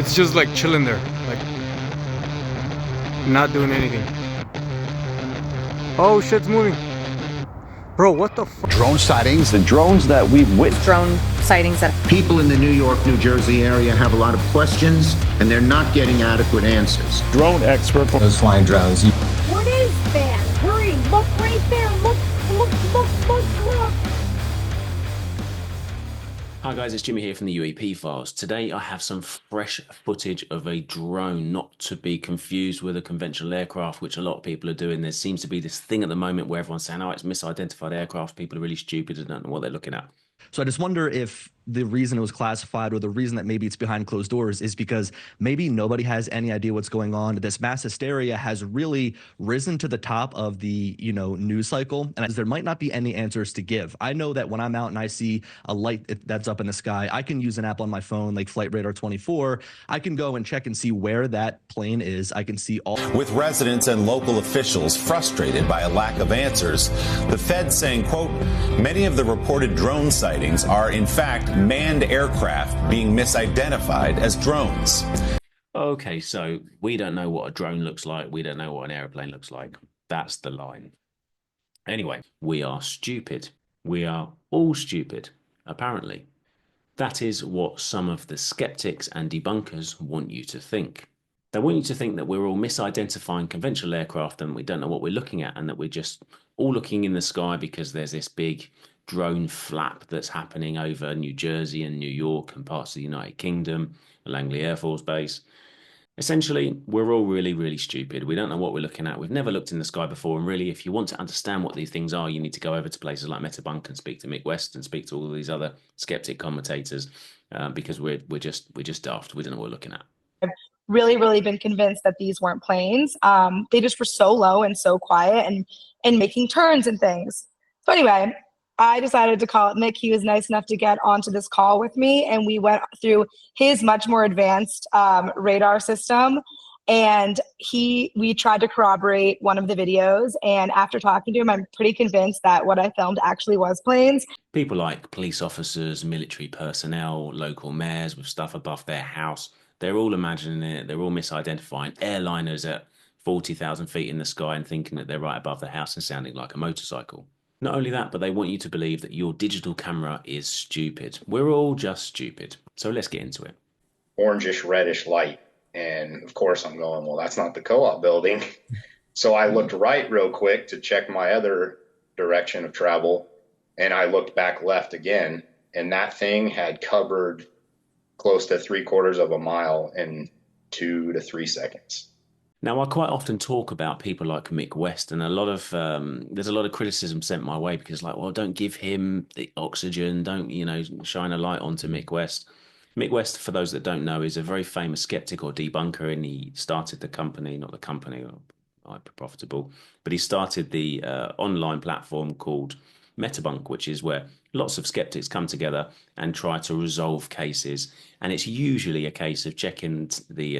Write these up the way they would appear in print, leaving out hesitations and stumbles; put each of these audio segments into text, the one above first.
It's just like chilling there, like not doing anything. Oh, shit's moving. Bro, what the fuck? Drone sightings, the drones that we've witnessed. Drone sightings that People in the New York, New Jersey area have a lot of questions, and they're not getting adequate answers. Drone expert. Those flying drones. What is that? Hurry, look right there. Look. Hi guys, it's Jimmy here from the UAP Files. Today I have some fresh footage of a drone, not to be confused with a conventional aircraft, which a lot of people are doing. There seems to be this thing at the moment where everyone's saying, oh, it's misidentified aircraft. People are really stupid and don't know what they're looking at. So I just wonder if the reason it was classified or the reason that maybe it's behind closed doors is because maybe nobody has any idea what's going on. This mass hysteria has really risen to the top of the, news cycle, and there might not be any answers to give. I know that when I'm out and I see a light that's up in the sky, I can use an app on my phone like FlightRadar24. I can go and check and see where that plane is. I can see all. With residents and local officials frustrated by a lack of answers, the Fed saying, quote, many of the reported drone sightings are in fact manned aircraft being misidentified as drones. Okay, so we don't know what a drone looks like. We don't know what an airplane looks like. That's the line. Anyway, we are stupid. We are all stupid, apparently. That is what some of the skeptics and debunkers want you to think. They want you to think that we're all misidentifying conventional aircraft and we don't know what we're looking at, and that we're just all looking in the sky because there's this big drone flap that's happening over New Jersey and New York and parts of the United Kingdom, Langley Air Force Base. Essentially, we're all really, really stupid. We don't know what we're looking at. We've never looked in the sky before. And really, if you want to understand what these things are, you need to go over to places like Debunk and speak to Mick West and speak to all of these other skeptic commentators, because we're just daft. We don't know what we're looking at. I've really been convinced that these weren't planes. They just were so low and so quiet and making turns and things. So anyway, I decided to call it Mick. He was nice enough to get onto this call with me, and we went through his much more advanced radar system, and we tried to corroborate one of the videos, and after talking to him, I'm pretty convinced that what I filmed actually was planes. People like police officers, military personnel, local mayors with stuff above their house, they're all imagining it, they're all misidentifying airliners at 40,000 feet in the sky and thinking that they're right above the house and sounding like a motorcycle. Not only that, but they want you to believe that your digital camera is stupid. We're all just stupid. So let's get into it. Orangish, reddish light. And of course I'm going, well, that's not the co-op building. So I looked right real quick to check my other direction of travel. And I looked back left again. And that thing had covered close to 3/4 of a mile in 2 to 3 seconds. Now, I quite often talk about people like Mick West, and there's a lot of criticism sent my way because, like, well, don't give him the oxygen, don't, shine a light onto Mick West. Mick West, for those that don't know, is a very famous skeptic or debunker, and he started the company, not the company, hyper profitable, but he started the online platform called Debunk, which is where lots of skeptics come together and try to resolve cases. And it's usually a case of checking the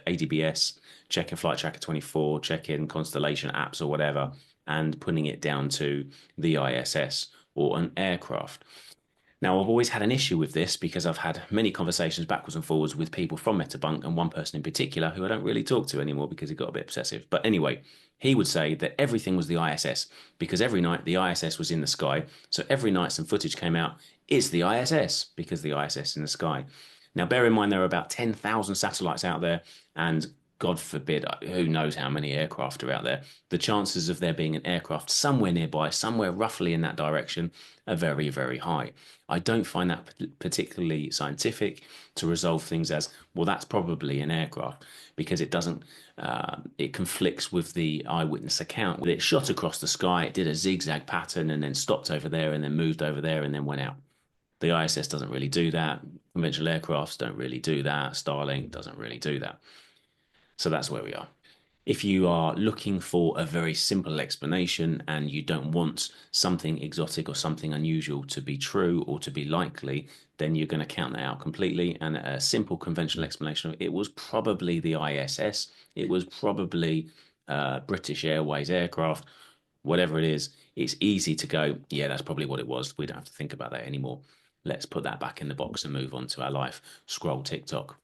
ADBS, checking FlightRadar24, checking Constellation apps or whatever, and putting it down to the ISS or an aircraft. Now, I've always had an issue with this because I've had many conversations backwards and forwards with people from Debunk, and one person in particular who I don't really talk to anymore because he got a bit obsessive. But anyway, he would say that everything was the ISS because every night the ISS was in the sky. So every night some footage came out, it's the ISS because the ISS is in the sky. Now, bear in mind, there are about 10,000 satellites out there, and God forbid, who knows how many aircraft are out there. The chances of there being an aircraft somewhere nearby, somewhere roughly in that direction, are very, very high. I don't find that particularly scientific to resolve things as, well, that's probably an aircraft, because it doesn't, it conflicts with the eyewitness account. It shot across the sky, it did a zigzag pattern and then stopped over there and then moved over there and then went out. The ISS doesn't really do that. Conventional aircrafts don't really do that. Starlink doesn't really do that. So that's where we are. If you are looking for a very simple explanation and you don't want something exotic or something unusual to be true or to be likely, then you're going to count that out completely. And a simple conventional explanation of it was probably the ISS. It was probably British Airways aircraft, whatever it is. It's easy to go, yeah, that's probably what it was. We don't have to think about that anymore. Let's put that back in the box and move on to our life. Scroll TikTok.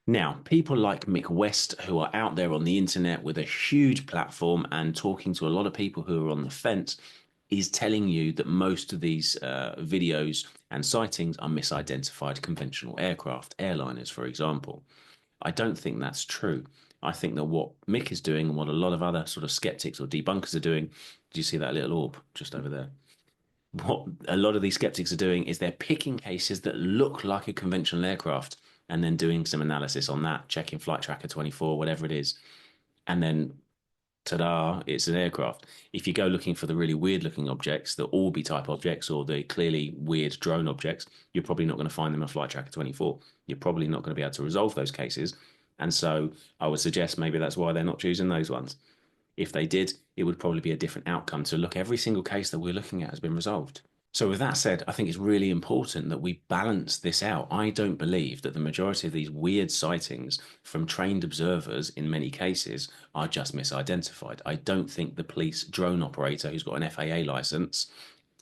Now, people like Mick West, who are out there on the internet with a huge platform and talking to a lot of people who are on the fence, is telling you that most of these videos and sightings are misidentified conventional aircraft, airliners, for example. I don't think that's true. I think that what Mick is doing and what a lot of other sort of skeptics or debunkers are doing, do you see that little orb just over there? What a lot of these skeptics are doing is they're picking cases that look like a conventional aircraft and then doing some analysis on that, checking FlightRadar24, whatever it is, and then ta-da, it's an aircraft. If you go looking for the really weird looking objects, the Orby type objects or the clearly weird drone objects, you're probably not going to find them on FlightRadar24. You're probably not going to be able to resolve those cases. And so I would suggest maybe that's why they're not choosing those ones. If they did, it would probably be a different outcome to look, every single case that we're looking at has been resolved. So with that said, I think it's really important that we balance this out. I don't believe that the majority of these weird sightings from trained observers in many cases are just misidentified. I don't think the police drone operator who's got an FAA license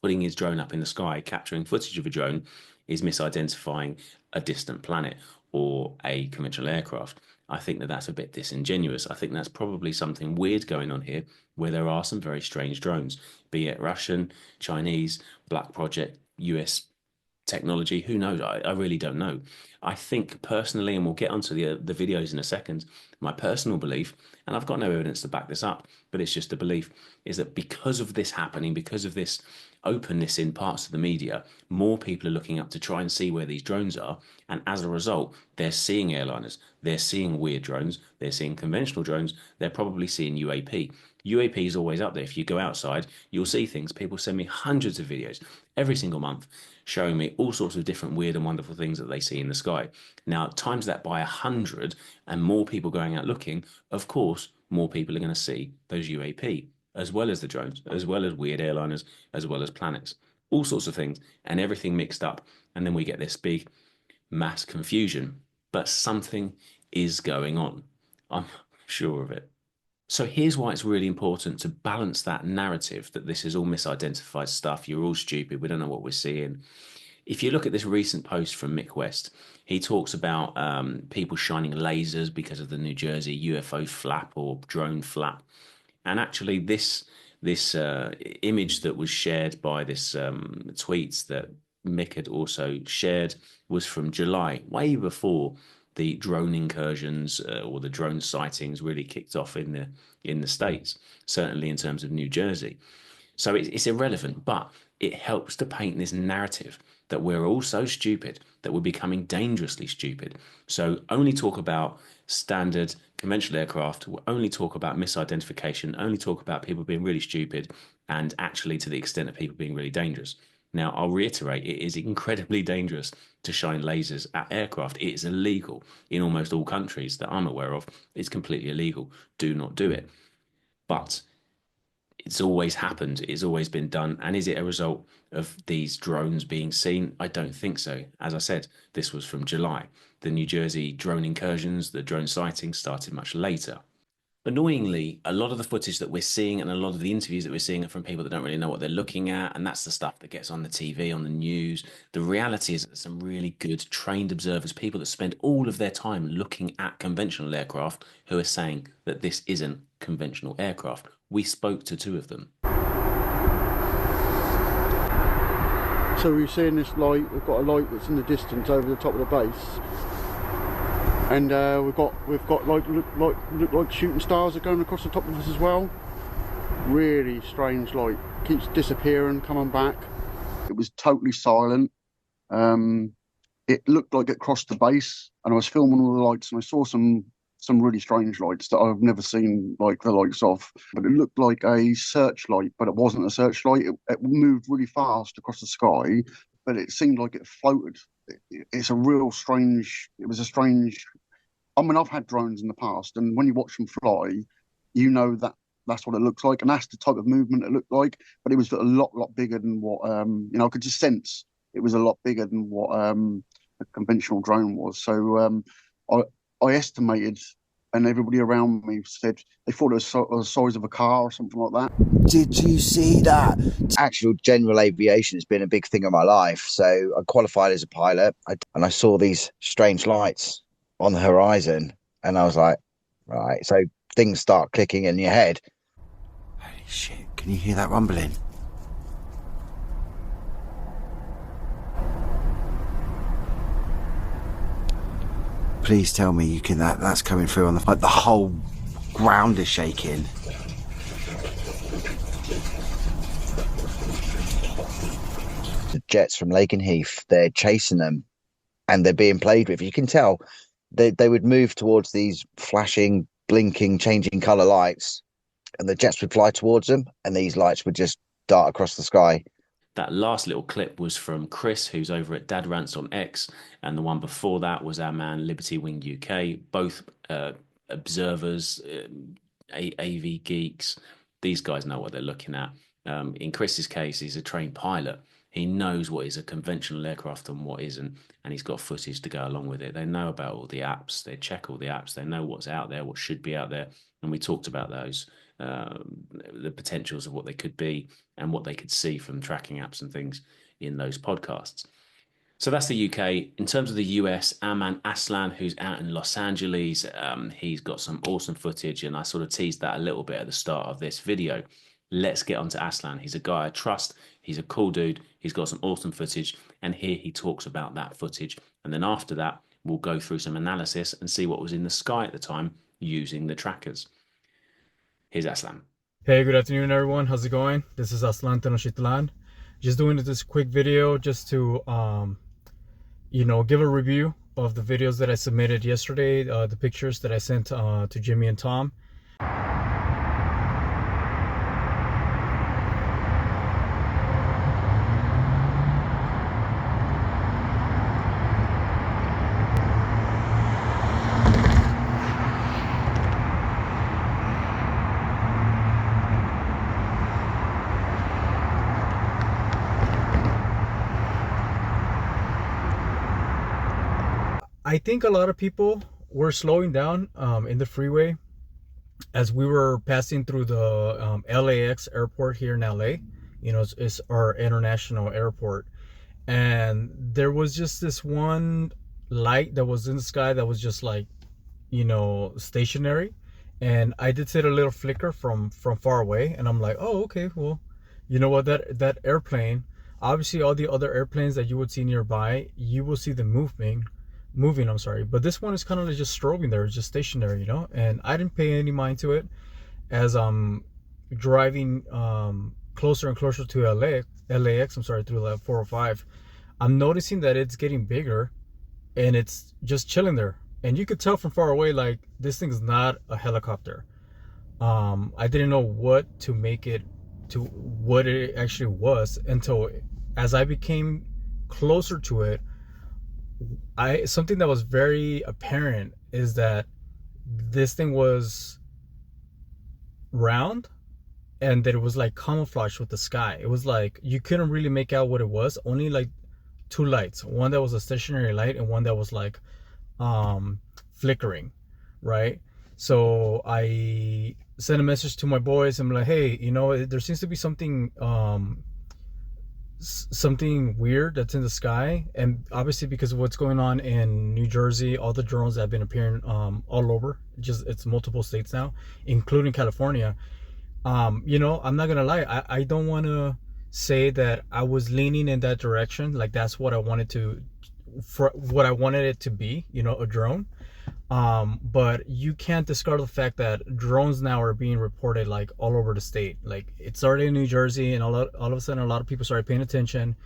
putting his drone up in the sky, capturing footage of a drone, is misidentifying a distant planet or a conventional aircraft. I think that that's a bit disingenuous. I think that's probably something weird going on here, where there are some very strange drones, be it Russian, Chinese, Black Project, US technology. Who knows? I really don't know. I think personally, and we'll get onto the videos in a second, my personal belief, and I've got no evidence to back this up, but it's just a belief, is that because of this happening, because of this openness in parts of the media, more people are looking up to try and see where these drones are. And as a result, they're seeing airliners, they're seeing weird drones, they're seeing conventional drones, they're probably seeing UAP. UAP is always up there. If you go outside, you'll see things. People send me hundreds of videos every single month showing me all sorts of different weird and wonderful things that they see in the sky. Now, times that by 100 and more people going out looking, of course, more people are going to see those UAP, as well as the drones, as well as weird airliners, as well as planets, all sorts of things, and everything mixed up. And then we get this big mass confusion. But something is going on. I'm sure of it. So here's why it's really important to balance that narrative that this is all misidentified stuff. You're all stupid. We don't know what we're seeing. If you look at this recent post from Mick West, he talks about people shining lasers because of the New Jersey UFO flap or drone flap. And actually this image that was shared by this tweets that Mick had also shared was from July, way before the drone incursions or the drone sightings really kicked off in the States, certainly in terms of New Jersey. So it's irrelevant, but it helps to paint this narrative that we're all so stupid that we're becoming dangerously stupid. So only talk about standard conventional aircraft, only talk about misidentification, only talk about people being really stupid, and actually to the extent of people being really dangerous. Now, I'll reiterate, it is incredibly dangerous to shine lasers at aircraft. It is illegal in almost all countries that I'm aware of. It's completely illegal. Do not do it. But it's always happened. It's always been done. And is it a result of these drones being seen? I don't think so. As I said, this was from July. The New Jersey drone incursions, the drone sightings started much later. Annoyingly, a lot of the footage that we're seeing and a lot of the interviews that we're seeing are from people that don't really know what they're looking at, and that's the stuff that gets on the TV, on the news. The reality is that there's some really good trained observers, people that spend all of their time looking at conventional aircraft, who are saying that this isn't conventional aircraft. We spoke to two of them. So we're seeing this light. We've got a light that's in the distance over the top of the base. And we've got like look like shooting stars are going across the top of us as well. Really strange light. Keeps disappearing, coming back. It was totally silent. It looked like it crossed the base, and I was filming all the lights, and I saw some really strange lights that I've never seen like the likes of. But it looked like a searchlight, but it wasn't a searchlight. It moved really fast across the sky, but it seemed like it floated. It's a real strange. It was a strange. I mean, I've had drones in the past, and when you watch them fly, you know that that's what it looks like, and that's the type of movement it looked like. But it was a lot bigger than what I could just sense. It was a lot bigger than what a conventional drone was. So I estimated, and everybody around me said they thought it was the size of a car or something like that. Did you see that? Actual general aviation has been a big thing in my life. So I qualified as a pilot, and I saw these strange lights on the horizon, and I was like, right. So things start clicking in your head. Holy shit! Can you hear that rumbling? Please tell me you can. That's coming through on the whole ground is shaking. The jets from Lake and Heath, they're chasing them, and they're being played with. You can tell they would move towards these flashing, blinking, changing color lights, and the jets would fly towards them, and these lights would just dart across the sky. That last little clip was from Chris, who's over at Dad Rants on X, and the one before that was our man Liberty Wing UK, both observers, AV geeks. These guys know what they're looking at. In Chris's case, he's a trained pilot. He knows what is a conventional aircraft and what isn't, and he's got footage to go along with it. They know about all the apps. They check all the apps. They know what's out there, what should be out there, and we talked about those, the potentials of what they could be and what they could see from tracking apps and things in those podcasts. So that's the UK. In terms of the US, our man Aztlan, who's out in Los Angeles, he's got some awesome footage, and I sort of teased that a little bit at the start of this video. Let's get on to Aztlan. He's a guy I trust. He's a cool dude. He's got some awesome footage, and here he talks about that footage. And then after that, we'll go through some analysis and see what was in the sky at the time using the trackers. Here's Aztlan. Hey, good afternoon, everyone. How's it going? This is Aztlan Tenochtitlan. Just doing this quick video just to, give a review of the videos that I submitted yesterday, the pictures that I sent to Jimmy and Tom. I think a lot of people were slowing down in the freeway as we were passing through the LAX airport here in LA. You know, it's our international airport. And there was just this one light that was in the sky that was just like, stationary. And I did see a little flicker from far away. And I'm like, oh, okay, well, you know what, that airplane, obviously all the other airplanes that you would see nearby, you will see them moving, but this one is kind of like just strobing there, just stationary, and I didn't pay any mind to it. As I'm driving closer and closer to LAX, through the 405, I'm noticing that it's getting bigger and it's just chilling there, and you could tell from far away, like, this thing is not a helicopter. I didn't know what to make it to what it actually was until as I became closer to it, something that was very apparent is that this thing was round and that it was like camouflaged with the sky. It was like you couldn't really make out what it was, only like two lights, one that was a stationary light and one that was like flickering, right? So I sent a message to my boys. I'm like, hey, there seems to be something weird that's in the sky. And obviously because of what's going on in New Jersey, all the drones that have been appearing all over, it's multiple states now, including California. I'm not gonna lie, I don't want to say that I was leaning in that direction, like that's what I wanted it to be, a drone. But you can't discard the fact that drones now are being reported like all over the state. Like it started in New Jersey, and all of a sudden a lot of people started paying attention,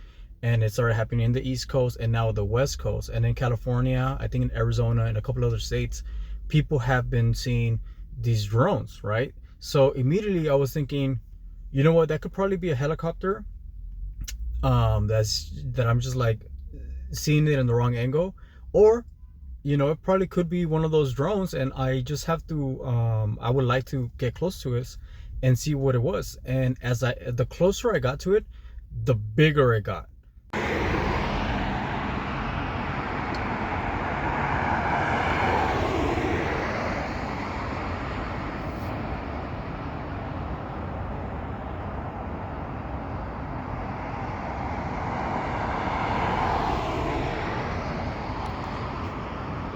and it started happening in the East Coast and now the West Coast, and in California, I think in Arizona and a couple other states, people have been seeing these drones, right? So immediately I was thinking, you know what, that could probably be a helicopter. That I'm just like seeing it in the wrong angle, or it probably could be one of those drones, and I just have to I would like to get close to it and see what it was. And the closer I got to it, the bigger it got.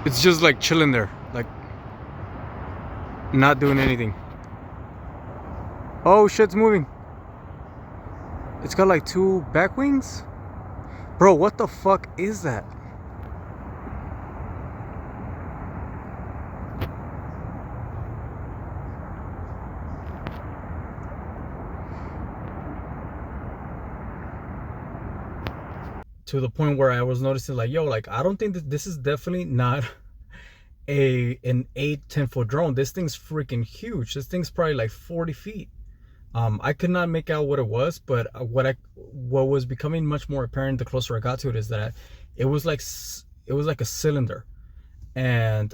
It's just like chilling there, like not doing anything. Oh, shit's moving. It's got like 2 back wings. Bro, what the fuck is that? To the point where I was noticing like, yo, like I don't think that this is definitely not an 8-10 foot drone. This thing's freaking huge. This thing's probably like 40 feet. I could not make out what it was, but what was becoming much more apparent the closer I got to it is that it was like a cylinder, and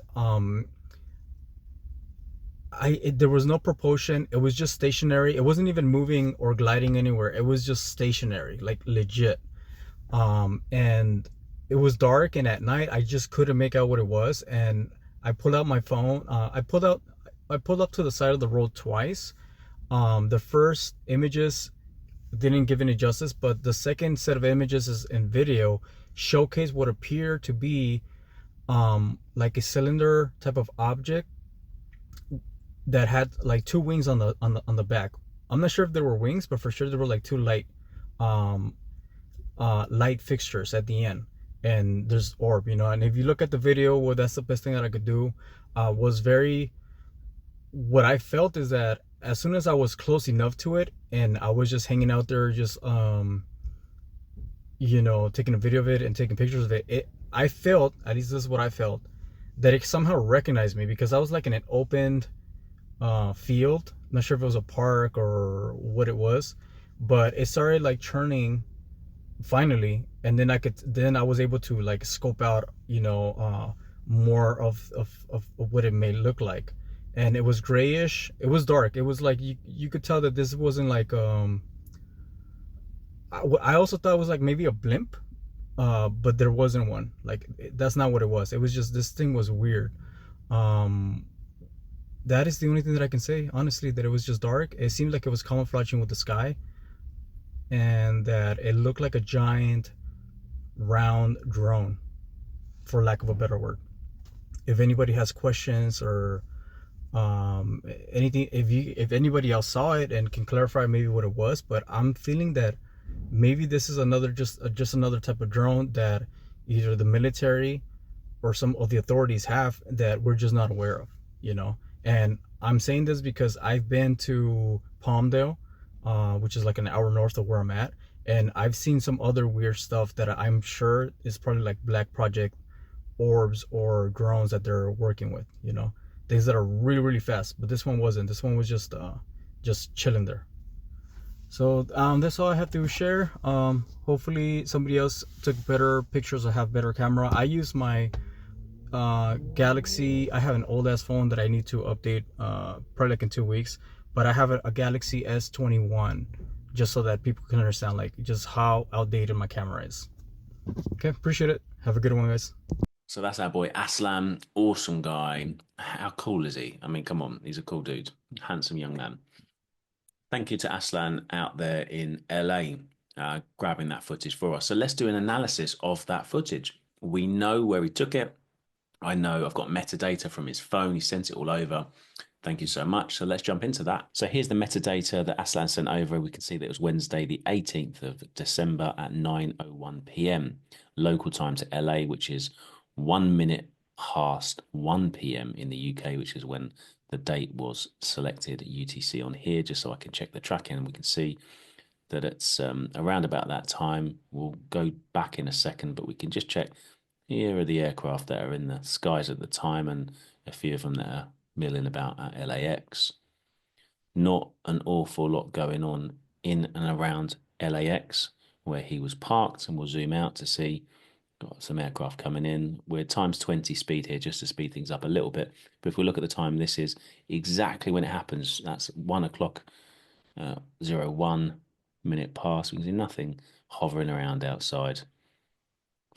there was no propulsion. It was just stationary. It wasn't even moving or gliding anywhere. It was just stationary, like legit. And it was dark, and at night I just couldn't make out what it was. And I pulled out my phone. I pulled up to the side of the road twice. The first images didn't give any justice, but the second set of images is in video showcase what appeared to be like a cylinder type of object that had like 2 wings on the back. I'm not sure if there were wings, but for sure there were like 2 light fixtures at the end, and there's orb, you know. And if you look at the video, well, that's the best thing that I could do. What I felt is that as soon as I was close enough to it and I was just hanging out there, just you know, taking a video of it and taking pictures of it, I felt, at least this is what I felt, that it somehow recognized me, because I was like in an opened field. I'm not sure if it was a park or what it was, but it started like churning finally, and then I was able to like scope out, you know, more of what it may look like. And it was grayish. It was dark. It was like you could tell that this wasn't like I also thought it was like maybe a blimp, but there wasn't one. Like that's not what it was. It was just, this thing was weird. That is the only thing that I can say, honestly, that it was just dark. It seemed like it was camouflaging with the sky, and that it looked like a giant round drone, for lack of a better word. If anybody has questions or anything, if anybody else saw it and can clarify maybe what it was, but I'm feeling that maybe this is just another type of drone that either the military or some of the authorities have that we're just not aware of, you know. And I'm saying this because I've been to Palmdale, which is like an hour north of where I'm at, and I've seen some other weird stuff that I'm sure is probably like black project orbs or drones that they're working with, you know, things that are really, really fast. But this one wasn't. This one was just chilling there. So that's all I have to share. Hopefully somebody else took better pictures or have better camera. I use my Galaxy. I have an old ass phone that I need to update probably like in 2 weeks, but I have a Galaxy S21, just so that people can understand like just how outdated my camera is. Okay, appreciate it. Have a good one, guys. So that's our boy Aztlan, awesome guy. How cool is he? I mean, come on, he's a cool dude, handsome young man. Thank you to Aztlan out there in LA, grabbing that footage for us. So let's do an analysis of that footage. We know where he took it. I know I've got metadata from his phone. He sent it all over. Thank you so much. So let's jump into that. So here's the metadata that Aztlan sent over. We can see that it was Wednesday, the 18th of December at 9:01 p.m. local time to LA, which is 1 minute past 1 p.m. in the UK, which is when the date was selected at UTC on here, just so I can check the tracking, and we can see that it's around about that time. We'll go back in a second, but we can just check. Here are the aircraft that are in the skies at the time, and a few of them that are milling about at LAX. Not an awful lot going on in and around LAX where he was parked, and we'll zoom out to see. Got some aircraft coming in. We're times 20 speed here just to speed things up a little bit. But if we look at the time, this is exactly when it happens. That's 1 o'clock, 01 minute past. We can see nothing hovering around outside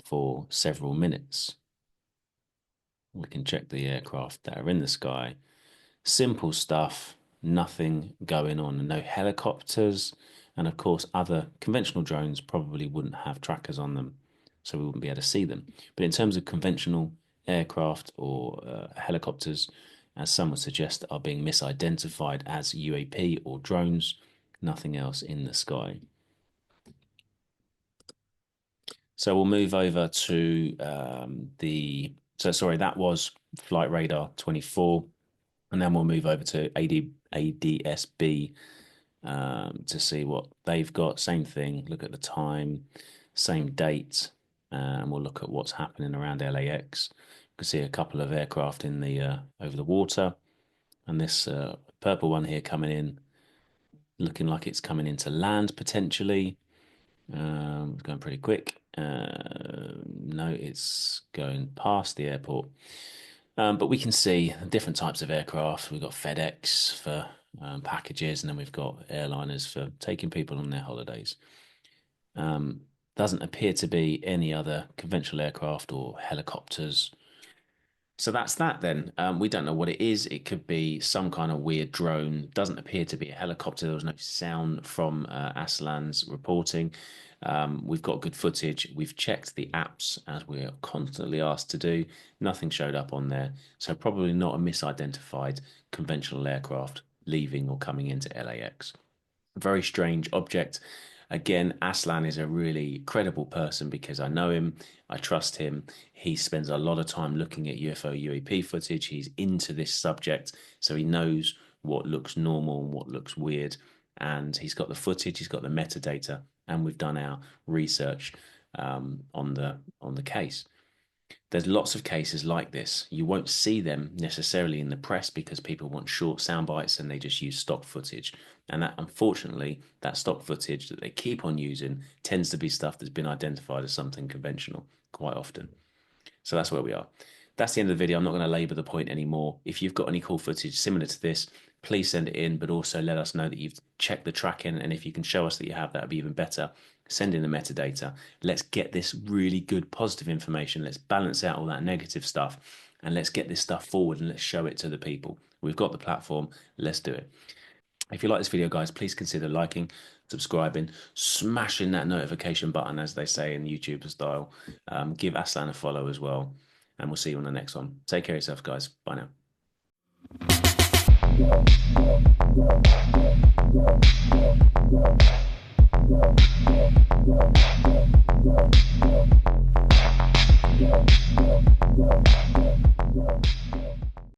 for several minutes. We can check the aircraft that are in the sky. Simple stuff, nothing going on. No helicopters. And of course, other conventional drones probably wouldn't have trackers on them, so we wouldn't be able to see them. But in terms of conventional aircraft or helicopters, as some would suggest, are being misidentified as UAP or drones, nothing else in the sky. So we'll move over to that was FlightRadar24, and then we'll move over to ADS-B to see what they've got. Same thing, look at the time, same date, and we'll look at what's happening around LAX. You can see a couple of aircraft in the over the water, and this purple one here coming in, looking like it's coming into land potentially. It's going pretty quick. No, it's going past the airport. But we can see different types of aircraft. We've got FedEx for packages, and then we've got airliners for taking people on their holidays. Doesn't appear to be any other conventional aircraft or helicopters. So that's that then. We don't know what it is. It could be some kind of weird drone. Doesn't appear to be a helicopter. There was no sound from Aztlan's reporting. We've got good footage. We've checked the apps as we're constantly asked to do. Nothing showed up on there. So probably not a misidentified conventional aircraft leaving or coming into LAX. A very strange object. Again, Aztlan is a really credible person because I know him, I trust him. He spends a lot of time looking at UFO UAP footage. He's into this subject, so he knows what looks normal and what looks weird. And he's got the footage, he's got the metadata, and we've done our research on the case. There's lots of cases like this. You won't see them necessarily in the press because people want short sound bites and they just use stock footage. And that, unfortunately, that stock footage that they keep on using tends to be stuff that's been identified as something conventional quite often. So that's where we are. That's the end of the video. I'm not going to labor the point anymore. If you've got any cool footage similar to this, please send it in, but also let us know that you've checked the tracking. And if you can show us that you have, that would be even better. Send in the metadata. Let's get this really good positive information. Let's balance out all that negative stuff and let's get this stuff forward and let's show it to the people. We've got the platform. Let's do it. If you like this video, guys, please consider liking, subscribing, smashing that notification button, as they say in YouTube style. Give Aztlan a follow as well. And we'll see you on the next one. Take care of yourself, guys. Bye now.